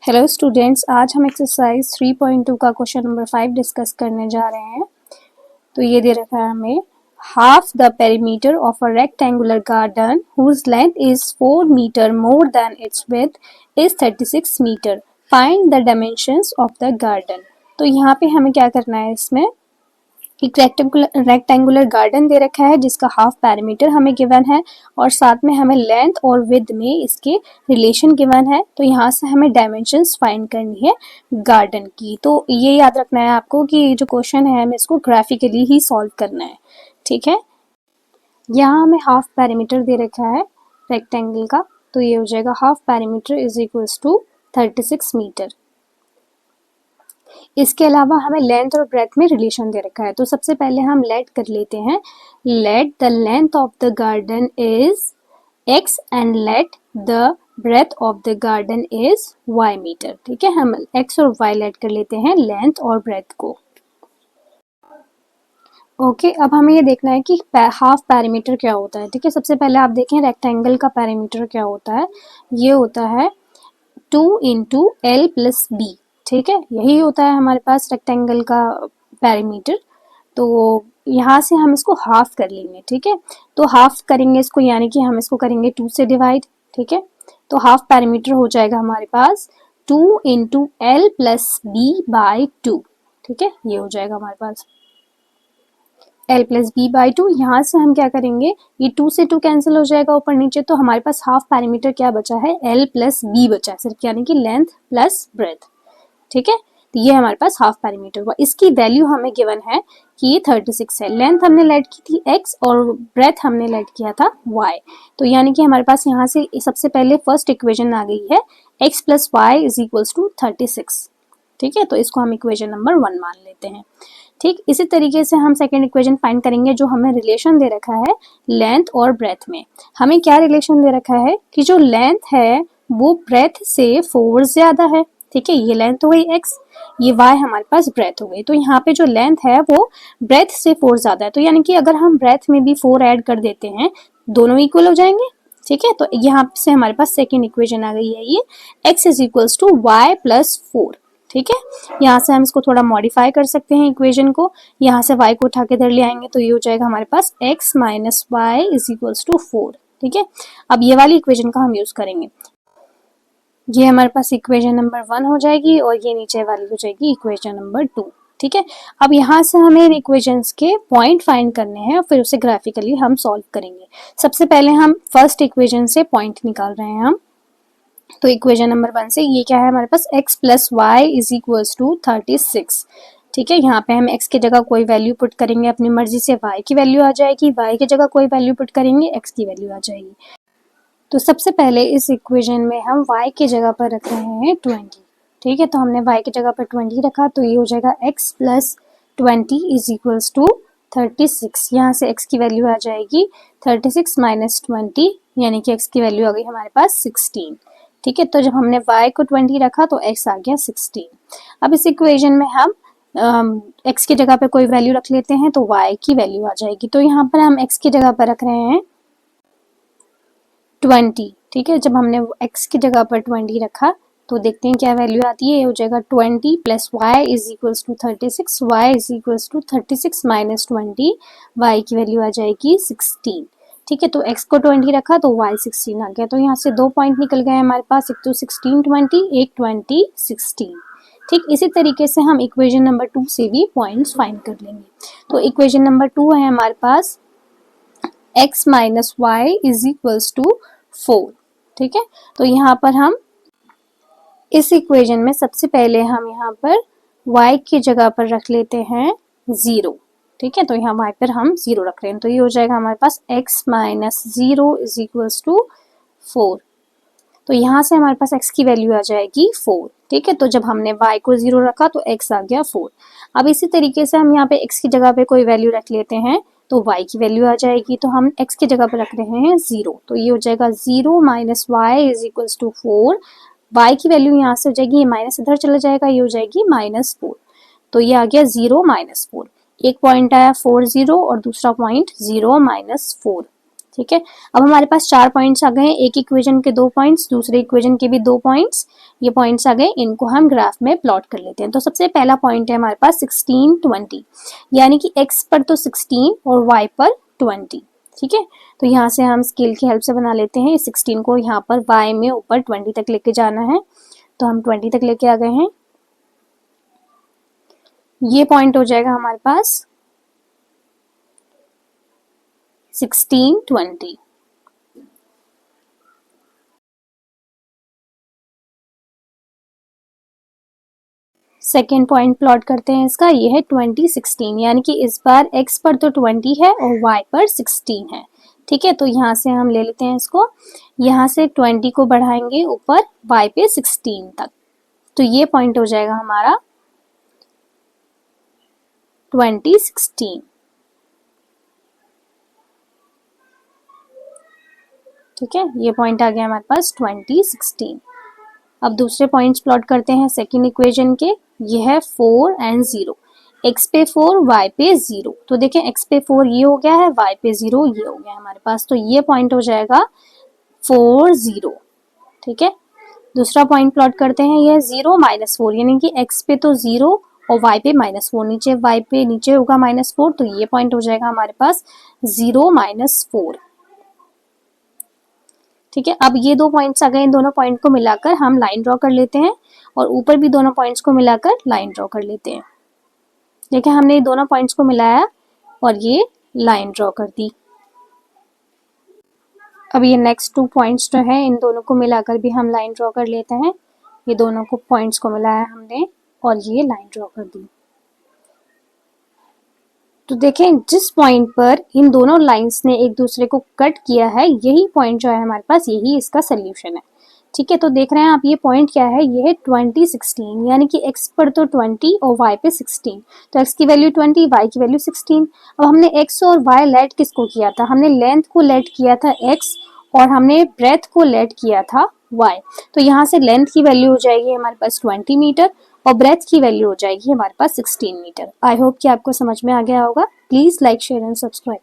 Hello students, आज हम exercise 3.2 का क्वेश्चन नंबर 5 डिस्कस करने जा रहे हैं। तो ये दे रखा है हमें, half the perimeter of a rectangular garden whose length is 4 metre more than its width is 36 metre, find the dimensions of the garden. तो यहाँ पे हमें क्या करना है, इसमें एक रेक्टेंगुलर गार्डन दे रखा है जिसका हाफ पैरामीटर हमें गिवन है और साथ में हमें लेंथ और विड्थ में इसके रिलेशन गिवन है। तो यहाँ से हमें डायमेंशंस फाइंड करनी है गार्डन की। तो ये याद रखना है आपको कि जो क्वेश्चन है हमें इसको ग्राफिकली ही सॉल्व करना है, ठीक है। यहाँ हमें हाफ पैरामीटर दे रखा है रेक्टेंगल का, तो ये हो जाएगा half parameter is equals to 36 metre. इसके अलावा हमें लेंथ और ब्रेथ में रिलेशन दे रखा है। तो सबसे पहले हम लेट कर लेते हैं, let the length of the garden is x and let the breadth of the garden is y metre, ठीक है। हम x और y लेट कर लेते हैं लेंथ और ब्रेथ को। ओके, अब हमें ये देखना है कि हाफ पैरामीटर क्या होता है, ठीक है। सबसे पहले आप देखें रेक्टेंगल का पैरामीटर क्या होता है, ये होता है 2 इंटू एल प्लस बी, ठीक है। यही होता है हमारे पास रेक्टेंगल का पैरामीटर। तो यहाँ से हम इसको हाफ कर लेंगे, ठीक है। तो हाफ करेंगे इसको, यानी कि हम इसको करेंगे 2 से डिवाइड, ठीक है। तो हाफ पैरामीटर हो जाएगा हमारे पास 2 into L plus B by 2, ठीक है। ये हो जाएगा हमारे पास एल प्लस बी बाई 2। यहाँ से हम क्या करेंगे, ये 2 से 2 कैंसिल हो जाएगा ऊपर नीचे, तो हमारे पास हाफ पैरामीटर क्या बचा है, एल प्लस बी बचा है सिर्फ, यानी कि लेंथ प्लस ब्रेथ, ठीक है। तो ये हमारे पास हाफ पैरामीटर हुआ। इसकी वैल्यू हमें गिवन है कि ये 36 है। लेंथ हमने लेट की थी x और ब्रेथ हमने लेट किया था y। तो यानी कि हमारे पास यहाँ से सबसे पहले फर्स्ट इक्वेशन आ गई है x plus Y is equals to 36, ठीक है। तो इसको हम इक्वेशन नंबर 1 मान लेते हैं, ठीक। इसी तरीके से हम सेकेंड इक्वेशन फाइंड करेंगे। जो हमें रिलेशन दे रखा है लेंथ और ब्रेथ में, हमें क्या रिलेशन दे रखा है कि जो लेंथ है वो ब्रेथ से 4 ज्यादा है, ठीक है। ये लेंथ हो गई x, ये y हमारे पास ब्रेथ हो गई। तो यहाँ पे जो लेंथ है वो ब्रेथ से 4 ज्यादा है, तो यानी कि अगर हम ब्रेथ में भी 4 ऐड कर देते हैं दोनों इक्वल हो जाएंगे, ठीक है। तो यहाँ से हमारे पास सेकेंड इक्वेशन आ गई है, ये x is equals to Y plus 4, ठीक है। यहाँ से हम इसको थोड़ा मॉडिफाई कर सकते हैं इक्वेशन को, यहाँ से y को उठा के इधर ले आएंगे तो ये हो जाएगा हमारे पास x minus Y is equals to 4, ठीक है। अब ये वाली इक्वेशन का हम यूज करेंगे, ये हमारे पास इक्वेशन नंबर 1 हो जाएगी और ये नीचे वाली हो जाएगी इक्वेशन नंबर 2, ठीक है। अब यहाँ से हमें इन इक्वेशंस के पॉइंट फाइंड करने हैं और फिर उसे ग्राफिकली हम सॉल्व करेंगे। सबसे पहले हम फर्स्ट इक्वेशन से पॉइंट निकाल रहे हैं हम। तो इक्वेशन नंबर 1 से ये क्या है हमारे पास, x plus Y is equals to 36, ठीक है। यहाँ पे हम x की जगह कोई वैल्यू पुट करेंगे अपनी मर्जी से, y की वैल्यू आ जाएगी, y की जगह कोई वैल्यू पुट करेंगे, x की वैल्यू आ जाएगी। तो सबसे पहले इस इक्वेशन में हम y की जगह पर रख रहे हैं 20, ठीक है। तो हमने y की जगह पर 20 रखा, तो ये हो जाएगा x plus 20 is equals to 36। यहाँ से x की वैल्यू आ जाएगी 36 माइनस 20, यानी कि x की वैल्यू आ गई हमारे पास 16, ठीक है। तो जब हमने y को 20 रखा तो x आ गया 16। अब इस इक्वेशन में हम x की जगह पर कोई वैल्यू रख लेते हैं तो y की वैल्यू आ जाएगी। तो यहाँ पर हम x की जगह पर रख रहे हैं 20, ठीक है। जब हमने x की जगह पर 20 रखा तो देखते हैं क्या वैल्यू आती है। ये हो जाएगा 20 plus Y is equals to 36, Y is equals to 36 minus 20, Y की वैल्यू आ जाएगी 16, ठीक है। तो x को 20 रखा तो y 16 आ गया। तो यहाँ से 2 पॉइंट निकल गए हमारे पास, एक तो 16 20, एक 20 16, ठीक। इसी तरीके से हम इक्वेशन नंबर 2 से भी पॉइंट्स फाइंड कर लेंगे। तो इक्वेशन नंबर 2 है हमारे पास x minus Y is equals to 4, ठीक है। तो यहाँ पर हम इस इक्वेशन में सबसे पहले हम यहाँ पर y की जगह पर रख लेते हैं 0, ठीक है। तो यहाँ y पर हम 0 रख रहे हैं, तो ये हो जाएगा हमारे पास x minus 0 is equals to 4। तो यहाँ से हमारे पास x की वैल्यू आ जाएगी 4, ठीक है। तो जब हमने y को 0 रखा तो x आ गया 4। अब इसी तरीके से हम यहाँ पे x की जगह पे कोई वैल्यू रख लेते हैं तो y की वैल्यू आ जाएगी। तो हम x की जगह पर रख रहे हैं 0, तो ये हो जाएगा 0 minus Y is equals to 4। y की वैल्यू यहाँ से हो जाएगी, ये माइनस इधर चला जाएगा, ये हो जाएगी माइनस 4। तो ये आ गया 0 माइनस 4, एक पॉइंट आया 4 0 और दूसरा पॉइंट 0 माइनस 4, ठीक है। अब हमारे पास 4 पॉइंट्स आ गए हैं, एक इक्वेशन के 2 पॉइंट्स, दूसरे इक्वेशन के भी 2 पॉइंट्स, ये पॉइंट्स आ गए, इनको हम ग्राफ में प्लॉट कर लेते हैं। तो सबसे पहला पॉइंट है हमारे पास 16, 20, यानी कि x पर तो 16 और y पर 20, ठीक है। तो यहाँ से हम स्केल की हेल्प से बना लेते हैं, 16 को यहाँ पर y में ऊपर 20 तक लेके जाना है, तो हम 20 तक लेके आ गए हैं। ये पॉइंट हो जाएगा हमारे पास 16, 20। सेकेंड पॉइंट प्लॉट करते हैं इसका, ये है 20, 16, यानी कि इस बार x पर तो 20 है और y पर 16 है, ठीक है। तो यहाँ से हम ले लेते हैं इसको, यहाँ से 20 को बढ़ाएंगे ऊपर y पे 16 तक, तो ये पॉइंट हो जाएगा हमारा 20, 16, ठीक है। ये पॉइंट आ गया हमारे पास 20, 16। अब दूसरे पॉइंट्स प्लॉट करते हैं सेकेंड इक्वेशन के, ये है 4 एंड 0, x पे 4 y पे 0, तो देखें x पे 4 ये हो गया है, y पे 0 ये हो गया हमारे पास, तो ये पॉइंट हो जाएगा 4, 0, ठीक है। दूसरा पॉइंट प्लॉट करते हैं, ये 0, -4, यानी कि x पे तो 0 और y पे -4, नीचे y पे नीचे होगा -4, तो ये पॉइंट हो जाएगा हमारे पास 0, -4, ठीक है। अब ये 2 पॉइंट्स आ गए, इन दोनों पॉइंट को मिलाकर हम लाइन ड्रॉ कर लेते हैं, और ऊपर भी दोनों पॉइंट्स को मिलाकर लाइन ड्रॉ कर लेते हैं। देखिए हमने दोनों पॉइंट्स को मिलाया और ये लाइन ड्रॉ कर दी। अब ये नेक्स्ट 2 पॉइंट्स जो है, इन दोनों को मिलाकर भी हम लाइन ड्रॉ कर लेते हैं। ये दोनों को पॉइंट्स को मिलाया हमने और ये लाइन ड्रॉ कर दी। तो देखें जिस पॉइंट पर इन दोनों लाइंस ने एक दूसरे को कट किया है, यही पॉइंट जो है हमारे पास, यही इसका सोल्यूशन है, ठीक है। तो देख रहे हैं आप ये पॉइंट क्या है, ये है 20, 16, यानी कि x पर तो 20 और y पे 16, तो x की वैल्यू 20, y की वैल्यू 16। अब हमने x और y लेट किसको किया था, हमने लेंथ को लेट किया था x और हमने ब्रेथ को लेट किया था y, तो यहाँ से लेंथ की वैल्यू हो जाएगी हमारे पास 20 मीटर और ब्रेथ की वैल्यू हो जाएगी हमारे पास 16 मीटर। आई होप कि आपको समझ में आ गया होगा। Please like, share and subscribe.